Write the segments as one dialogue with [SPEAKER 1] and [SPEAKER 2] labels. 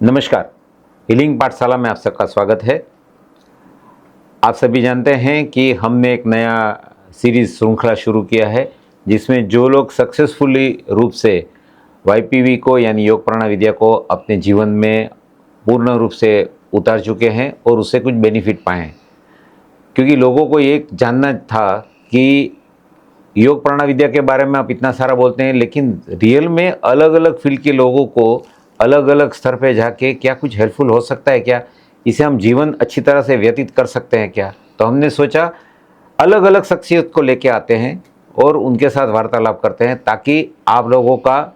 [SPEAKER 1] नमस्कार, हीलिंग पाठशाला में आप सबका स्वागत है। आप सभी जानते हैं कि हमने एक नया सीरीज श्रृंखला शुरू किया है जिसमें जो लोग सक्सेसफुली रूप से YPV को यानी योग प्राणायाम विद्या को अपने जीवन में पूर्ण रूप से उतार चुके हैं और उससे कुछ बेनिफिट पाए हैं। क्योंकि लोगों को ये जानना था कि योग प्राणायाम विद्या के बारे में आप इतना सारा बोलते हैं, लेकिन रियल में अलग अलग फील्ड के लोगों को अलग अलग स्तर पे जाके क्या कुछ हेल्पफुल हो सकता है क्या, इसे हम जीवन अच्छी तरह से व्यतीत कर सकते हैं क्या। तो हमने सोचा अलग अलग शख्सियत को लेके आते हैं और उनके साथ वार्तालाप करते हैं ताकि आप लोगों का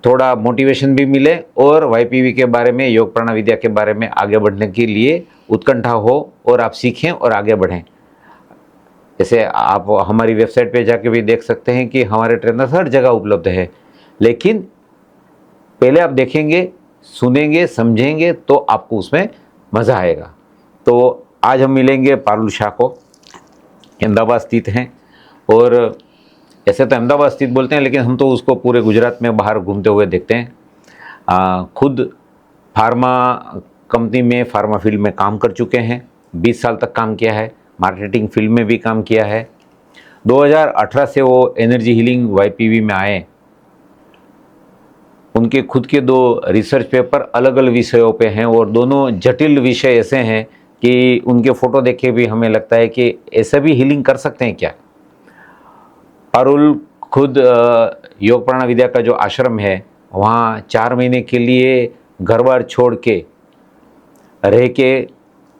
[SPEAKER 1] थोड़ा मोटिवेशन भी मिले और YPV के बारे में, योग प्राणायाम विद्या के बारे में आगे बढ़ने के लिए उत्कंठा हो और आप सीखें और आगे बढ़ें। जैसे आप हमारी वेबसाइट पे जाके भी देख सकते हैं कि हमारे ट्रेनर्स हर जगह उपलब्ध है, लेकिन पहले आप देखेंगे, सुनेंगे, समझेंगे तो आपको उसमें मज़ा आएगा। तो आज हम मिलेंगे पारुल शाह को, अहमदाबाद स्थित हैं। और ऐसे तो अहमदाबाद स्थित बोलते हैं, लेकिन हम तो उसको पूरे गुजरात में बाहर घूमते हुए देखते हैं। खुद फार्मा कंपनी में, फार्मा फील्ड में काम कर चुके हैं, 20 साल तक काम किया है, मार्केटिंग फील्ड में भी काम किया है। 2018 से वो एनर्जी हीलिंग YPV में आए। उनके खुद के 2 रिसर्च पेपर अलग अलग विषयों पे हैं और दोनों जटिल विषय ऐसे हैं कि उनके फ़ोटो देख के भी हमें लगता है कि ऐसा भी हीलिंग कर सकते हैं क्या। पारुल खुद योग प्राणायाम विद्या का जो आश्रम है वहाँ 4 महीने के लिए घर बार छोड़ के रह के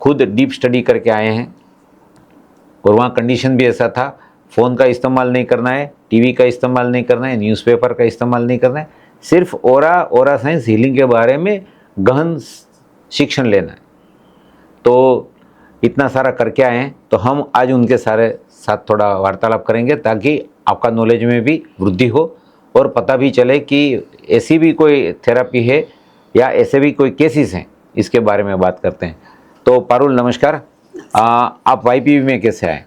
[SPEAKER 1] खुद डीप स्टडी करके आए हैं। और वहाँ कंडीशन भी ऐसा था, फ़ोन का इस्तेमाल नहीं करना है, टीवी का इस्तेमाल नहीं करना है, न्यूज़पेपर का इस्तेमाल नहीं करना है, सिर्फ ओरा साइंस हीलिंग के बारे में गहन शिक्षण लेना है। तो इतना सारा करके आए हैं, तो हम आज उनके साथ थोड़ा वार्तालाप करेंगे ताकि आपका नॉलेज में भी वृद्धि हो और पता भी चले कि ऐसी भी कोई थेरेपी है या ऐसे भी कोई केसेस हैं, इसके बारे में बात करते हैं। तो पारुल नमस्कार, आप YPV में कैसे आए,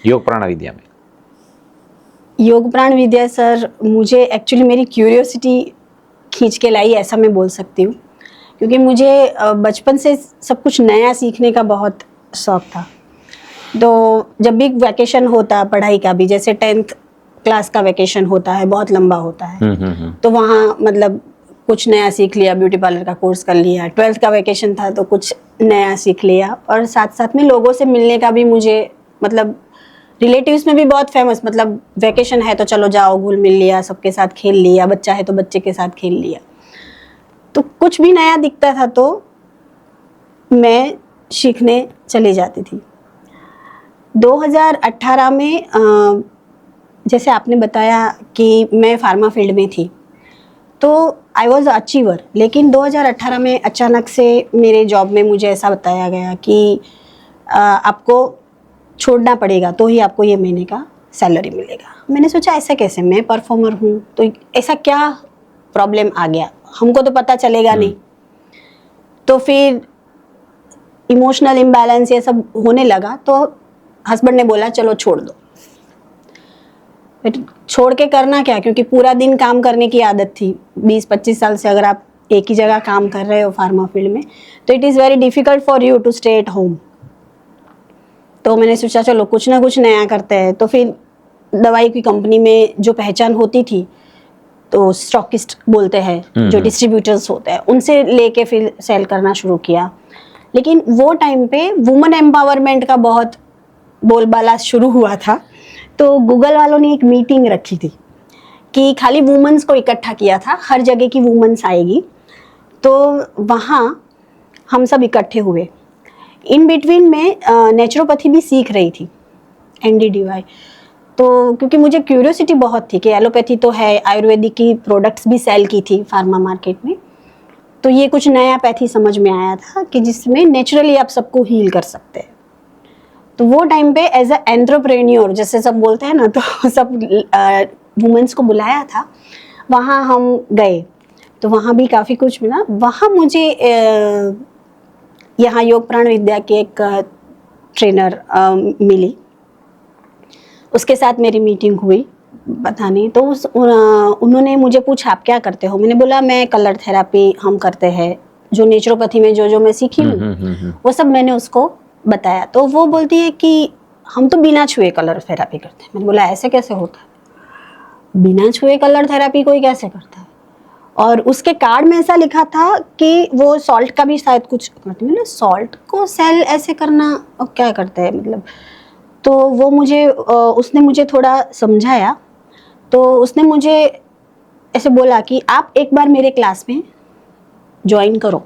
[SPEAKER 1] योग प्राणायाम विद्या में?
[SPEAKER 2] योग प्राण विद्या सर, मुझे एक्चुअली मेरी क्यूरियोसिटी खींच के लाई, ऐसा मैं बोल सकती हूँ। क्योंकि मुझे बचपन से सब कुछ नया सीखने का बहुत शौक था। तो जब भी वैकेशन होता पढ़ाई का भी, जैसे 10th क्लास का वैकेशन होता है, बहुत लंबा होता है, तो वहाँ मतलब कुछ नया सीख लिया, ब्यूटी पार्लर का कोर्स कर लिया। 12th का वैकेशन था तो कुछ नया सीख लिया। और साथ साथ में लोगों से मिलने का भी मुझे, मतलब रिलेटिव्स में भी बहुत फेमस, मतलब वैकेशन है तो चलो जाओ, घुल मिल लिया, सबके साथ खेल लिया, बच्चा है तो बच्चे के साथ खेल लिया। तो कुछ भी नया दिखता था तो मैं सीखने चली जाती थी। 2018 में जैसे आपने बताया कि मैं फार्मा फील्ड में थी, तो आई वॉज अचीवर। लेकिन 2018 में अचानक से मेरे जॉब में मुझे ऐसा बताया गया कि आपको छोड़ना पड़ेगा तो ही आपको ये महीने का सैलरी मिलेगा। मैंने सोचा ऐसा कैसे, मैं परफॉर्मर हूँ, तो ऐसा क्या प्रॉब्लम आ गया, हमको तो पता चलेगा नहीं। तो फिर इमोशनल इम्बैलेंस ये सब होने लगा, तो हस्बैंड ने बोला चलो छोड़ दो। फिर छोड़ के करना क्या, क्योंकि पूरा दिन काम करने की आदत थी। 20-25 साल से अगर आप एक ही जगह काम कर रहे हो फार्मा फील्ड में, तो it is very difficult for you to stay at home. तो मैंने सोचा चलो कुछ ना कुछ नया करते हैं। तो फिर दवाई की कंपनी में जो पहचान होती थी, तो स्टॉकिस्ट बोलते हैं, जो डिस्ट्रीब्यूटर्स होते हैं, उनसे लेके फिर सेल करना शुरू किया। लेकिन वो टाइम पे वुमेन एम्पावरमेंट का बहुत बोलबाला शुरू हुआ था। तो गूगल वालों ने एक मीटिंग रखी थी कि खाली वुमेन्स को इकट्ठा किया था, हर जगह की वुमेन्स आएगी। तो वहाँ हम सब इकट्ठे हुए। इन बिटवीन में नेचुरोपैथी भी सीख रही थी, NDDY। तो क्योंकि मुझे क्यूरियोसिटी बहुत थी कि एलोपैथी तो है, आयुर्वेदिक की प्रोडक्ट्स भी सेल की थी फार्मा मार्केट में, तो ये कुछ नया पैथी समझ में आया था कि जिसमें नेचुरली आप सबको हील कर सकते हैं। तो वो टाइम पे एज अ एंटरप्रेन्योर, जैसे सब बोलते हैं ना, तो सब वुमेन्स को बुलाया था, वहाँ हम गए। तो वहाँ भी काफ़ी कुछ मिला। वहाँ मुझे यहाँ योग प्राणायाम विद्या की एक ट्रेनर मिली, उसके साथ मेरी मीटिंग हुई। पता नहीं, तो उन्होंने मुझे पूछा आप क्या करते हो। मैंने बोला मैं कलर थेरापी हम करते हैं, जो नेचुरोपैथी में जो मैं सीखी हूँ वो सब मैंने उसको बताया। तो वो बोलती है कि हम तो बिना छुए कलर थेरेपी करते हैं। मैंने बोला ऐसे कैसे होता है, बिना छुए कलर थेरेपी कोई कैसे करता है? और उसके कार्ड में ऐसा लिखा था कि वो सॉल्ट का भी शायद कुछ करते हैं। सॉल्ट को सेल ऐसे करना क्या करते हैं मतलब? तो वो मुझे उसने मुझे थोड़ा समझाया। तो उसने मुझे ऐसे बोला कि आप एक बार मेरे क्लास में ज्वाइन करो।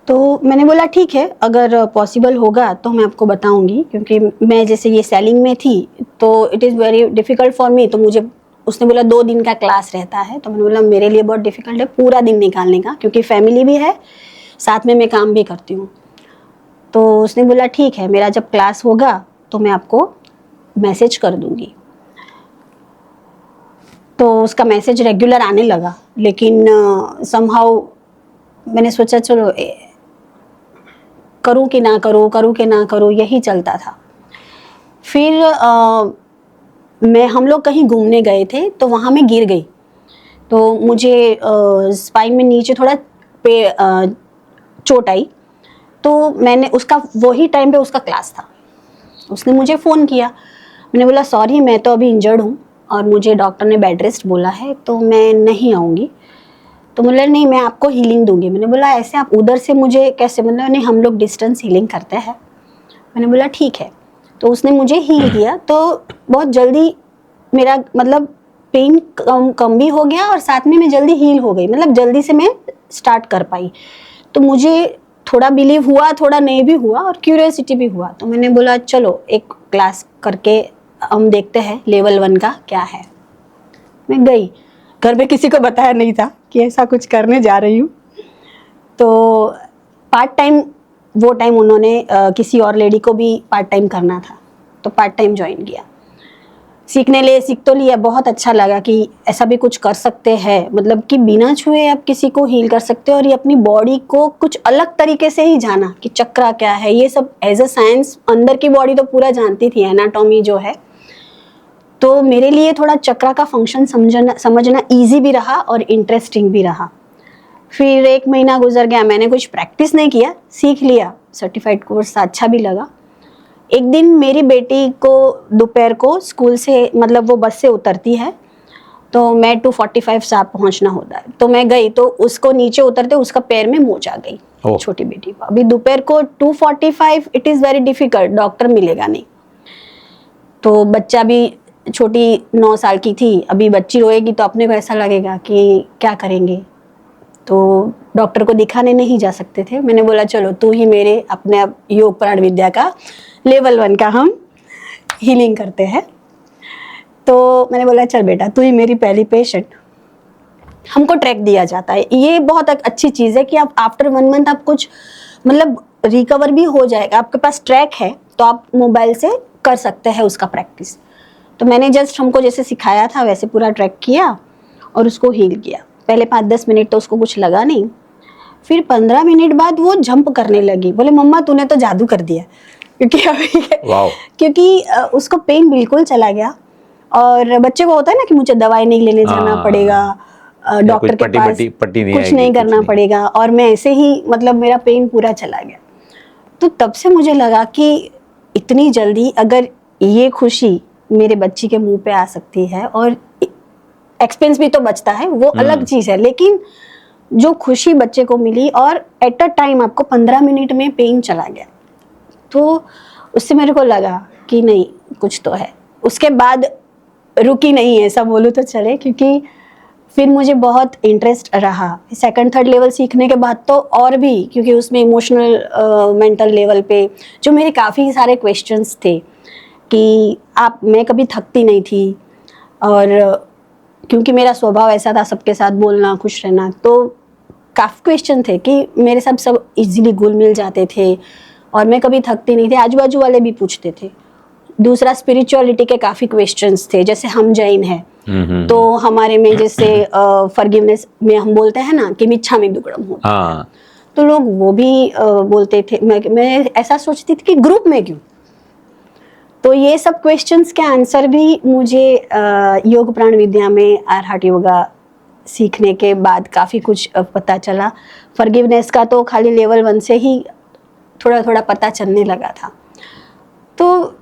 [SPEAKER 2] तो मैंने बोला ठीक है, अगर पॉसिबल होगा तो मैं आपको बताऊंगी, क्योंकि मैं जैसे ये सेलिंग में थी तो it is very difficult for me. तो मुझे उसने बोला 2 दिन का क्लास रहता है। तो मैंने बोला मेरे लिए बहुत डिफ़िकल्ट है पूरा दिन निकालने का, क्योंकि फैमिली भी है, साथ में मैं काम भी करती हूँ। तो उसने बोला ठीक है, मेरा जब क्लास होगा तो मैं आपको मैसेज कर दूंगी। तो उसका मैसेज रेगुलर आने लगा, लेकिन समहाउ मैंने सोचा चलो करूँ कि ना करूँ, करूँ कि ना करूँ, यही चलता था। फिर हम लोग कहीं घूमने गए थे तो वहाँ मैं गिर गई। तो मुझे स्पाइन में नीचे थोड़ा चोट आई। तो मैंने उसका वही टाइम पे उसका क्लास था, उसने मुझे फ़ोन किया। मैंने बोला सॉरी मैं तो अभी इंजर्ड हूँ और मुझे डॉक्टर ने बेड रेस्ट बोला है तो मैं नहीं आऊँगी। तो बोला नहीं मैं आपको हीलिंग दूंगी। मैंने बोला ऐसे आप उधर से मुझे कैसे? मतलब नहीं, हम लोग डिस्टेंस हीलिंग करते हैं। मैंने बोला ठीक है। तो उसने मुझे हील किया। तो बहुत जल्दी मेरा मतलब पेन कम भी हो गया और साथ में मैं जल्दी हील हो गई, मतलब जल्दी से मैं स्टार्ट कर पाई। तो मुझे थोड़ा बिलीव हुआ, थोड़ा नहीं भी हुआ और क्यूरियोसिटी भी हुआ। तो मैंने बोला चलो एक क्लास करके हम देखते हैं लेवल 1 का क्या है। मैं गई, घर में किसी को बताया नहीं था कि ऐसा कुछ करने जा रही हूँ। तो पार्ट टाइम वो टाइम उन्होंने किसी और लेडी को भी पार्ट टाइम करना था, तो पार्ट टाइम ज्वाइन किया। सीख तो लिया, बहुत अच्छा लगा कि ऐसा भी कुछ कर सकते हैं, मतलब कि बिना छुए आप किसी को हील कर सकते हो। और ये अपनी बॉडी को कुछ अलग तरीके से ही जाना कि चक्रा क्या है, ये सब एज अ साइंस। अंदर की बॉडी तो पूरा जानती थी, एनाटॉमी जो है। तो मेरे लिए थोड़ा चक्रा का फंक्शन समझना ईजी भी रहा और इंटरेस्टिंग भी रहा। फिर 1 महीना गुजर गया, मैंने कुछ प्रैक्टिस नहीं किया, सीख लिया, सर्टिफाइड कोर्स अच्छा भी लगा। एक दिन मेरी बेटी को दोपहर को स्कूल से, मतलब वो बस से उतरती है, तो मैं 2:45 से पहुंचना होता है। तो मैं गई तो उसको नीचे उतरते उसका पैर में मोच आ गई, छोटी बेटी को। अभी दोपहर को 2:45 it is very difficult, doctor मिलेगा नहीं। तो बच्चा भी छोटी 9 साल की थी, अभी बच्ची रोएगी तो अपने को ऐसा लगेगा कि क्या करेंगे। तो डॉक्टर को दिखाने नहीं जा सकते थे। मैंने बोला चलो तू ही मेरे अपने योग प्राण विद्या का लेवल 1 का हम हीलिंग करते हैं। तो मैंने बोला चल बेटा तू ही मेरी पहली पेशेंट। हमको ट्रैक दिया जाता है, ये बहुत अच्छी चीज़ है कि आप आफ्टर 1 मंथ आप कुछ मतलब रिकवर भी हो जाएगा। आपके पास ट्रैक है तो आप मोबाइल से कर सकते हैं उसका प्रैक्टिस। तो मैंने जस्ट हमको जैसे सिखाया था वैसे पूरा ट्रैक किया और उसको हील किया। पहले 5-10 मिनट तो उसको कुछ लगा नहीं, फिर 15 मिनट बाद वो जंप करने लगी। बोले मम्मा तूने तो जादू कर दिया, क्योंकि उसको पेन बिल्कुल चला गया। और बच्चे को होता है ना कि मुझे दवाई नहीं लेने जाना पड़ेगा, डॉक्टर के पास कुछ नहीं करना पड़ेगा, और मैं ऐसे ही मतलब मेरा पेन पूरा चला गया। तो तब से मुझे लगा कि इतनी जल्दी अगर ये खुशी मेरे बच्ची के मुंह पे आ सकती है, और एक्सपेंस भी तो बचता है, वो अलग चीज़ है, लेकिन जो खुशी बच्चे को मिली और एट अ टाइम आपको 15 मिनट में पेन चला गया, तो उससे मेरे को लगा कि नहीं कुछ तो है। उसके बाद रुकी नहीं, ऐसा बोलूँ तो चले, क्योंकि फिर मुझे बहुत इंटरेस्ट रहा 2nd-3rd लेवल सीखने के बाद तो और भी, क्योंकि उसमें इमोशनल मेंटल लेवल पे जो मेरे काफ़ी सारे क्वेश्चंस थे कि मैं कभी थकती नहीं थी, और क्योंकि मेरा स्वभाव ऐसा था सबके साथ बोलना, खुश रहना, तो काफ़ी क्वेश्चन थे कि मेरे साथ सब इजीली घुल मिल जाते थे और मैं कभी थकती नहीं थी। आजू बाजू वाले भी पूछते थे। दूसरा स्पिरिचुअलिटी के काफ़ी क्वेश्चंस थे, जैसे हम जैन हैं तो हमारे में जैसे फॉरगिवनेस में हम बोलते हैं ना कि मिच्छामि दुक्कड़म होता है, तो लोग वो भी बोलते थे। मैं ऐसा सोचती थी कि ग्रुप में क्यों। तो ये सब क्वेश्चंस के आंसर भी मुझे योग प्राण विद्या में आर हार्ट योगा सीखने के बाद काफ़ी कुछ पता चला। फॉरगिवनेस का तो खाली लेवल 1 से ही थोड़ा थोड़ा पता चलने लगा था। तो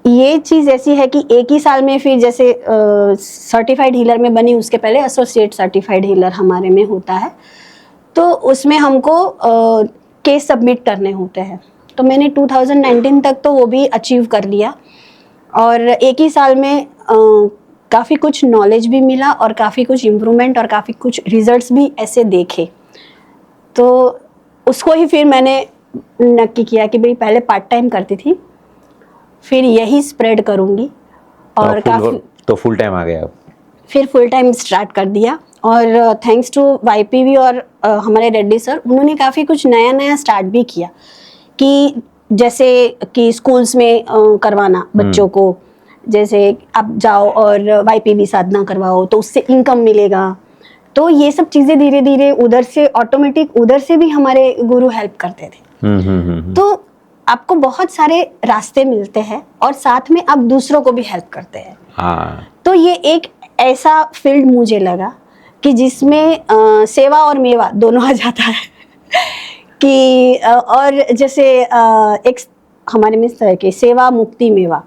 [SPEAKER 2] ये चीज़ ऐसी है कि एक ही साल में फिर जैसे सर्टिफाइड हीलर में बनी, उसके पहले एसोसिएट सर्टिफाइड हीलर हमारे में होता है, तो उसमें हमको केस सबमिट करने होते हैं। तो मैंने 2019 तक तो वो भी अचीव कर लिया और एक ही साल में काफ़ी कुछ नॉलेज भी मिला और काफ़ी कुछ इम्प्रूवमेंट और काफ़ी कुछ रिजल्ट्स भी ऐसे देखे। तो उसको ही फिर मैंने नक्की किया कि भाई पहले पार्ट टाइम करती थी, फिर यही स्प्रेड करूँगी और काफ़ी
[SPEAKER 1] तो फुल टाइम आ गया अब।
[SPEAKER 2] फिर फुल टाइम स्टार्ट कर दिया। और थैंक्स टू YPV और हमारे रेड्डी सर, उन्होंने काफ़ी कुछ नया नया स्टार्ट भी किया कि जैसे कि स्कूल्स में करवाना बच्चों को, जैसे आप जाओ और YPV साधना करवाओ तो उससे इनकम मिलेगा। तो ये सब चीज़ें धीरे धीरे उधर से ऑटोमेटिक उधर से भी हमारे गुरु हेल्प करते थे। तो आपको बहुत सारे रास्ते मिलते हैं और साथ में आप दूसरों को भी हेल्प करते हैं।
[SPEAKER 1] हाँ।
[SPEAKER 2] तो ये एक ऐसा फील्ड मुझे लगा कि जिसमें सेवा और मेवा दोनों आ जाता है कि और जैसे एक हमारे में इस तरह के सेवा मुक्ति मेवा,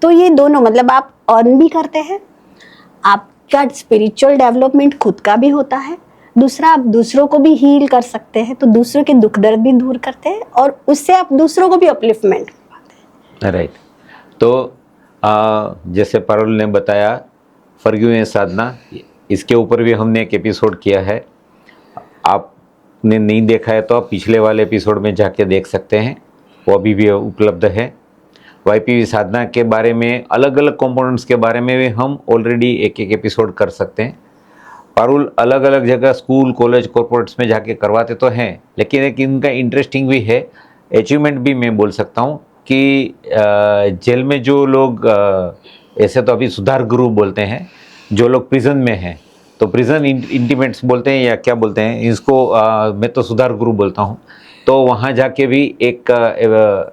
[SPEAKER 2] तो ये दोनों मतलब आप अर्न भी करते हैं, आपका स्पिरिचुअल डेवलपमेंट खुद का भी होता है, दूसरा आप दूसरों को भी हील कर सकते हैं, तो दूसरों के दुख दर्द भी दूर करते हैं और उससे आप दूसरों को भी अपलिफ्टमेंट पाते हैं।
[SPEAKER 1] राइट। तो जैसे पारुल ने बताया फॉरगिवनेस साधना, इसके ऊपर भी हमने एक एपिसोड किया है। आपने नहीं देखा है तो आप पिछले वाले एपिसोड में जाके देख सकते हैं, वो अभी भी उपलब्ध है। YPV साधना के बारे में, अलग अलग कंपोनेंट्स के बारे में भी हम ऑलरेडी एक एक एपिसोड कर सकते हैं। पारुल अलग अलग जगह स्कूल, कॉलेज, कॉर्पोरेट्स में जाके करवाते तो हैं, लेकिन एक इनका इंटरेस्टिंग भी है, अचीवमेंट भी मैं बोल सकता हूँ कि जेल में जो लोग ऐसे तो अभी सुधार गुरु बोलते हैं, जो लोग प्रिजन में हैं तो प्रिजन इंटीमेट्स बोलते हैं या क्या बोलते हैं इसको, मैं तो सुधार गुरु बोलता हूँ। तो वहाँ जाके भी एक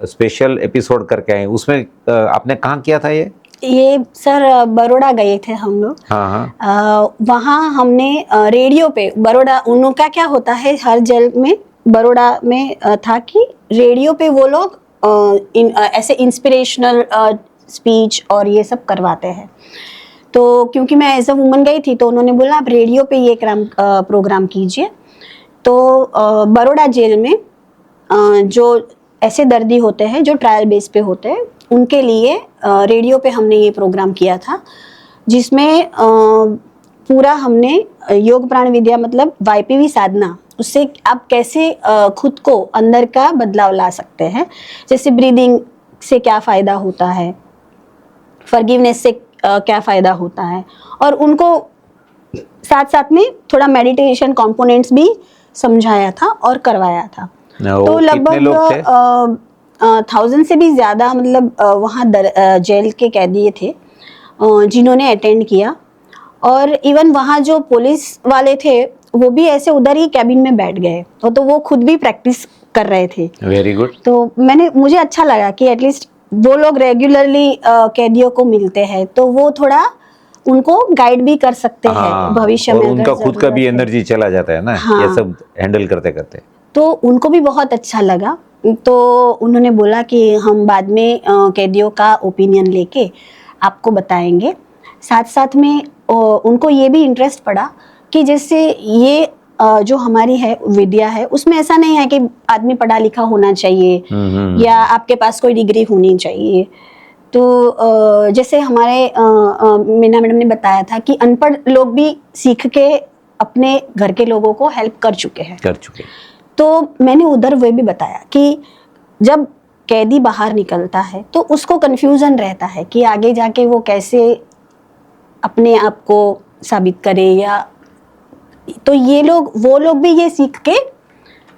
[SPEAKER 1] स्पेशल एपिसोड करके आए। उसमें आपने कहाँ किया था ये
[SPEAKER 2] सर बड़ौदा गए थे हम लोग।
[SPEAKER 1] हाँ।
[SPEAKER 2] वहाँ हमने रेडियो पे बड़ौदा, उनका क्या होता है हर जेल में, बड़ौदा में था कि रेडियो पे वो लोग ऐसे इंस्पिरेशनल स्पीच और ये सब करवाते हैं। तो क्योंकि मैं एज अ वुमन गई थी तो उन्होंने बोला आप रेडियो पे ये प्रोग्राम कीजिए। तो बड़ौदा जेल में जो ऐसे दर्दी होते हैं जो ट्रायल बेस पे होते हैं, उनके लिए रेडियो पे हमने ये प्रोग्राम किया था, जिसमें पूरा हमने योग प्राण विद्या मतलब YPV साधना, उससे आप कैसे खुद को अंदर का बदलाव ला सकते हैं, जैसे ब्रीदिंग से क्या फ़ायदा होता है, फॉरगिवनेस से क्या फ़ायदा होता है, और उनको साथ साथ में थोड़ा मेडिटेशन कंपोनेंट्स भी समझाया था और करवाया था। तो लगभग 1000 से भी ज़्यादा मतलब वहाँ जेल के कैदी थे जिन्होंने अटेंड किया। और इवन वहाँ जो पुलिस वाले थे वो भी ऐसे उधर ही कैबिन में बैठ गए, तो वो खुद भी प्रैक्टिस कर रहे थे।
[SPEAKER 1] Very good.
[SPEAKER 2] तो मुझे अच्छा लगा कि एटलीस्ट वो लोग रेगुलरली कैदियों को मिलते हैं, तो वो थोड़ा उनको गाइड भी कर सकते हैं भविष्य में।
[SPEAKER 1] उनका खुद का भी एनर्जी चला जाता है ना, ये सब हैंडल करते करते, तो
[SPEAKER 2] उनको भी बहुत अच्छा लगा। तो उन्होंने बोला कि हम बाद में कैदियों का ओपिनियन लेके आपको बताएंगे। साथ साथ में उनको ये भी इंटरेस्ट पड़ा कि जैसे ये जो हमारी है विद्या है, उसमें ऐसा नहीं है कि आदमी पढ़ा लिखा होना चाहिए या आपके पास कोई डिग्री होनी चाहिए। तो जैसे हमारे मीना मैडम ने बताया था कि अनपढ़ लोग भी सीख के अपने घर के लोगों को हेल्प कर चुके। तो मैंने उधर वो भी बताया कि जब कैदी बाहर निकलता है तो उसको कन्फ्यूजन रहता है कि आगे जाके वो कैसे अपने आप को साबित करे, या तो वो लोग भी ये सीख के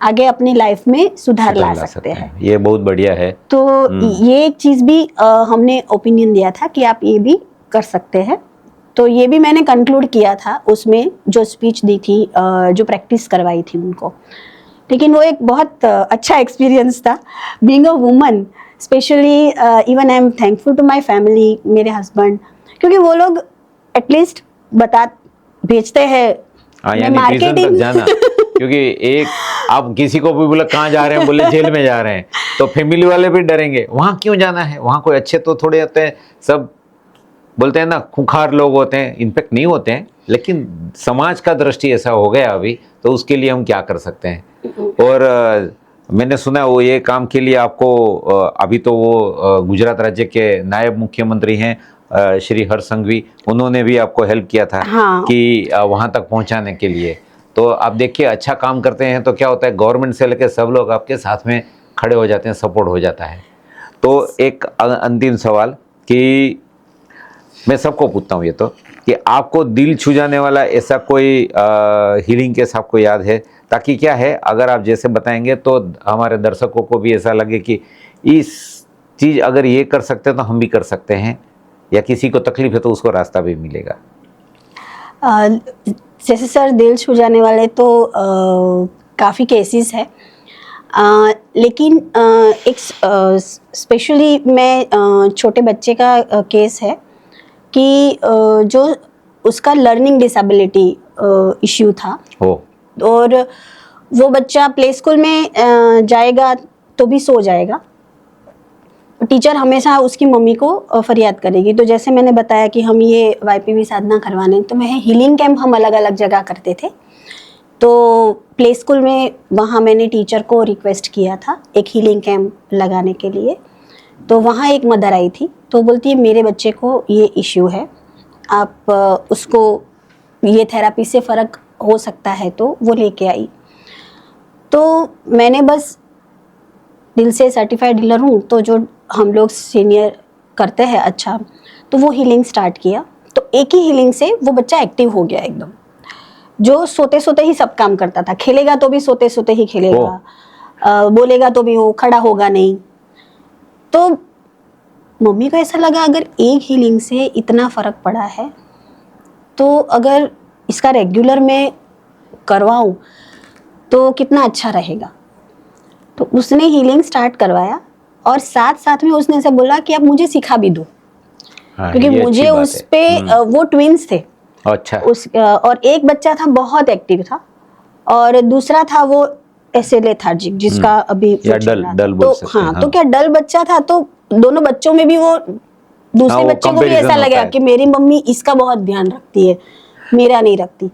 [SPEAKER 2] आगे अपनी लाइफ में सुधार ला सकते हैं।
[SPEAKER 1] ये बहुत बढ़िया है। तो
[SPEAKER 2] ये एक चीज़ भी हमने ओपिनियन दिया था कि आप ये भी कर सकते हैं। तो ये भी मैंने कंक्लूड किया था उसमें जो स्पीच दी थी, जो प्रैक्टिस करवाई थी उनको। लेकिन वो एक बहुत अच्छा एक्सपीरियंस था being a woman, specially even I am thankful to my family, मेरे हस्बैंड, क्योंकि वो लोग एटलीस्ट भेजते हैं
[SPEAKER 1] हाँ,
[SPEAKER 2] मैं
[SPEAKER 1] यानी प्रिजन तक
[SPEAKER 2] मार्केटिंग
[SPEAKER 1] जाना, क्योंकि एक आप किसी को भी बोले कहाँ जा रहे हैं, बोले जेल में जा रहे हैं, तो फैमिली वाले भी डरेंगे, वहाँ क्यों जाना है, वहाँ कोई अच्छे तो थोड़े होते हैं, सब बोलते हैं ना खूंखार लोग होते हैं, इनफेक्ट नहीं होते हैं, लेकिन समाज का दृष्टि ऐसा हो गया अभी, तो उसके लिए हम क्या कर सकते हैं। और मैंने सुना वो ये काम के लिए आपको अभी तो वो गुजरात राज्य के नायब मुख्यमंत्री हैं श्री हर्ष संघवी, उन्होंने भी आपको हेल्प किया था
[SPEAKER 2] हाँ।
[SPEAKER 1] कि वहाँ तक पहुँचाने के लिए। तो आप देखिए अच्छा काम करते हैं तो क्या होता है, गवर्नमेंट से लेकर सब लोग आपके साथ में खड़े हो जाते हैं, सपोर्ट हो जाता है। तो एक अंतिम सवाल कि मैं सबको पूछता हूँ ये तो, कि आपको दिल छू जाने वाला ऐसा कोई हीलिंग केस आपको याद है, ताकि क्या है अगर आप जैसे बताएंगे तो हमारे दर्शकों को भी ऐसा लगे कि इस चीज़ अगर ये कर सकते हैं तो हम भी कर सकते हैं, या किसी को तकलीफ है तो उसको रास्ता भी मिलेगा।
[SPEAKER 2] जैसे सर दिल छू जाने वाले तो काफ़ी केसेस है, लेकिन एक स्पेशली मैं छोटे बच्चे का केस है कि जो उसका लर्निंग डिसेबिलिटी इश्यू था, और वो बच्चा प्ले स्कूल में जाएगा तो भी सो जाएगा, टीचर हमेशा उसकी मम्मी को फरियाद करेगी। तो जैसे मैंने बताया कि हम ये YPV साधना करवाने, तो मैं हीलिंग कैंप हम अलग अलग जगह करते थे। तो प्ले स्कूल में वहाँ मैंने टीचर को रिक्वेस्ट किया था एक हीलिंग कैंप लगाने के लिए। तो वहाँ एक मदर आई थी, तो बोलती है मेरे बच्चे को ये इश्यू है, आप उसको ये थेरेपी से फ़र्क हो सकता है, तो वो लेके आई। तो मैंने बस दिल से सर्टिफाइड हीलर हूँ, तो जो हम लोग सीनियर करते हैं अच्छा, तो वो हीलिंग स्टार्ट किया। तो एक ही हीलिंग से वो बच्चा एक्टिव हो गया एकदम, जो सोते सोते ही सब काम करता था, खेलेगा तो भी सोते सोते ही खेलेगा, बोलेगा तो भी वो खड़ा होगा नहीं। तो मम्मी को ऐसा लगा अगर एक हीलिंग से इतना फ़र्क पड़ा है, तो अगर इसका रेगुलर में करवाऊँ तो कितना अच्छा रहेगा। तो उसने हीलिंग स्टार्ट करवाया, और साथ साथ में उसने ऐसे बोला कि आप मुझे सिखा भी दो, क्योंकि मुझे उस पे वो ट्विंस थे।
[SPEAKER 1] अच्छा।
[SPEAKER 2] और एक बच्चा था बहुत एक्टिव था, और दूसरा था वो ऐसे लेथार्जिक, जिसका अभी
[SPEAKER 1] या डल बोल सकते हैं।
[SPEAKER 2] हाँ, तो क्या डल बच्चा था, तो दोनों बच्चों में भी वो दूसरे बच्चे को भी ऐसा लगेगा कि मेरी मम्मी इसका बहुत ध्यान रखती है, मेरा नहीं रखती।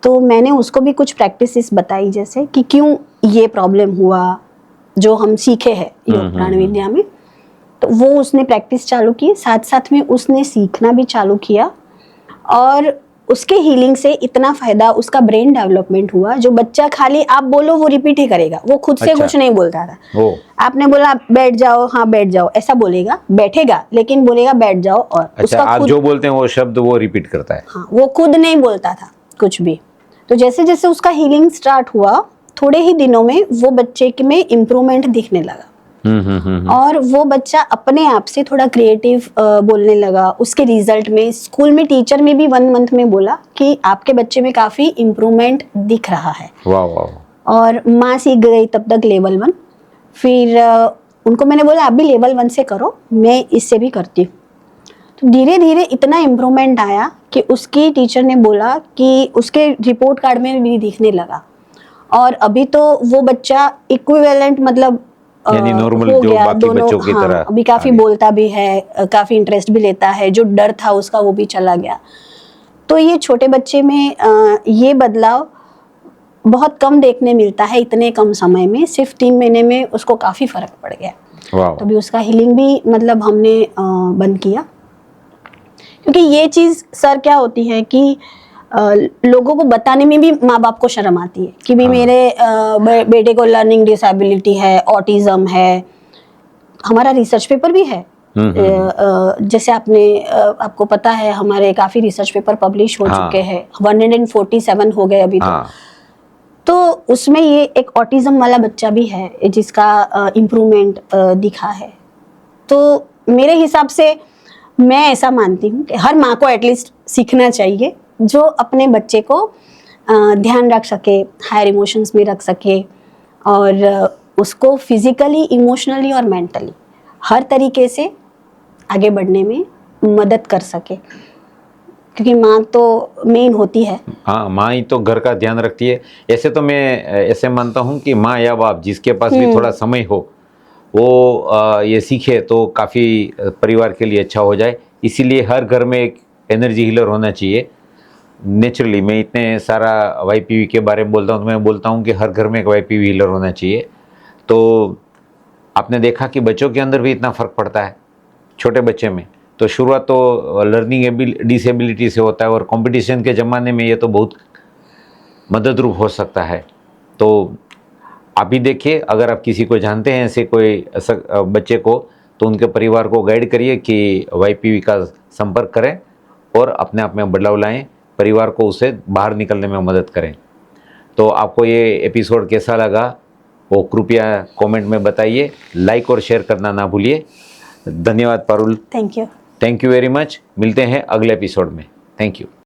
[SPEAKER 2] तो मैंने उसको भी कुछ प्रैक्टिसेस बताई, जैसे कि क्यों ये प्रॉब्लम हुआ, जो हम सीखे हैं योग प्राण विद्या में। तो वो उसने प्रैक्टिस चालू की, साथ साथ में उसने सीखना भी चालू किया, और उसके हीलिंग से इतना फायदा, उसका ब्रेन डेवलपमेंट हुआ। जो बच्चा खाली आप बोलो वो रिपीट ही करेगा, वो खुद से कुछ नहीं बोलता था। आपने बोला बैठ जाओ, हाँ बैठ जाओ, ऐसा बोलेगा, बैठेगा लेकिन बोलेगा बैठ जाओ, और उसका
[SPEAKER 1] आप जो बोलते हैं वो शब्द वो रिपीट करता है।
[SPEAKER 2] हाँ, वो खुद नहीं बोलता था कुछ भी। तो जैसे जैसे उसका हीलिंग स्टार्ट हुआ, थोड़े ही दिनों में वो बच्चे में इम्प्रूवमेंट दिखने लगा, और वो बच्चा अपने आप से थोड़ा क्रिएटिव बोलने लगा। उसके रिजल्ट में स्कूल में टीचर में भी 1 मंथ में बोला कि आपके बच्चे में काफ़ी इम्प्रूवमेंट दिख रहा है।
[SPEAKER 1] वाह वाह।
[SPEAKER 2] और माँ सीख गई तब तक लेवल 1। फिर उनको मैंने बोला आप भी लेवल 1 से करो, मैं इससे भी करती हूँ। तो धीरे धीरे इतना इम्प्रूवमेंट आया कि उसकी टीचर ने बोला कि उसके रिपोर्ट कार्ड में भी दिखने लगा, और अभी तो वो बच्चा इक्विवेलेंट मतलब
[SPEAKER 1] यानी नॉर्मल
[SPEAKER 2] हो
[SPEAKER 1] जो
[SPEAKER 2] गया
[SPEAKER 1] बाकी
[SPEAKER 2] दोनों।
[SPEAKER 1] बच्चों की तरह
[SPEAKER 2] अभी काफी बोलता भी है, काफी इंटरेस्ट भी लेता है, जो डर था उसका वो भी चला गया। तो ये छोटे बच्चे में ये बदलाव बहुत कम देखने मिलता है, इतने कम समय में, सिर्फ 3 महीने में उसको काफी फर्क पड़ गया। तो अभी उसका हीलिंग भी मतलब हमने बंद किया, क्योंकि ये चीज सर क्या होती है कि लोगों को बताने में भी माँ बाप को शर्म आती है कि भी मेरे बेटे को लर्निंग डिसेबिलिटी है, ऑटिज्म है। हमारा रिसर्च पेपर भी है, जैसे आपको पता है हमारे काफी रिसर्च पेपर पब्लिश हो चुके हैं, 147 हो गए अभी तो उसमें ये एक ऑटिज्म वाला बच्चा भी है जिसका इम्प्रूवमेंट दिखा है। तो मेरे हिसाब से मैं ऐसा मानती हूँ कि हर माँ को एटलीस्ट सीखना चाहिए, जो अपने बच्चे को ध्यान रख सके, हायर इमोशंस में रख सके, और उसको फिजिकली, इमोशनली और मेंटली हर तरीके से आगे बढ़ने में मदद कर सके। क्योंकि माँ तो मेन होती है।
[SPEAKER 1] हाँ, माँ ही तो घर का ध्यान रखती है। ऐसे तो मैं ऐसे मानता हूँ कि माँ या बाप जिसके पास भी थोड़ा समय हो वो ये सीखे तो काफ़ी परिवार के लिए अच्छा हो जाए। इसीलिए हर घर में एक एनर्जी हीलर होना चाहिए। नेचुरली मैं इतने सारा वाईपीवी के बारे में बोलता हूँ तो मैं बोलता हूँ कि हर घर में एक वाईपीवी हीलर होना चाहिए। तो आपने देखा कि बच्चों के अंदर भी इतना फ़र्क पड़ता है छोटे बच्चे में। तो शुरुआत तो लर्निंग डिसेबिलिटी से होता है और कंपटीशन के ज़माने में ये तो बहुत मदद रूप हो सकता है। तो आप भी देखिए, अगर आप किसी को जानते हैं ऐसे कोई बच्चे को, तो उनके परिवार को गाइड करिए कि वाईपीवी का संपर्क करें और अपने आप में बदलाव लाएं, परिवार को उसे बाहर निकलने में मदद करें। तो आपको ये एपिसोड कैसा लगा वो कृपया कमेंट में बताइए, लाइक और शेयर करना ना भूलिए। धन्यवाद Parul,
[SPEAKER 2] thank you.
[SPEAKER 1] Thank you very much. मिलते हैं अगले एपिसोड में। Thank you.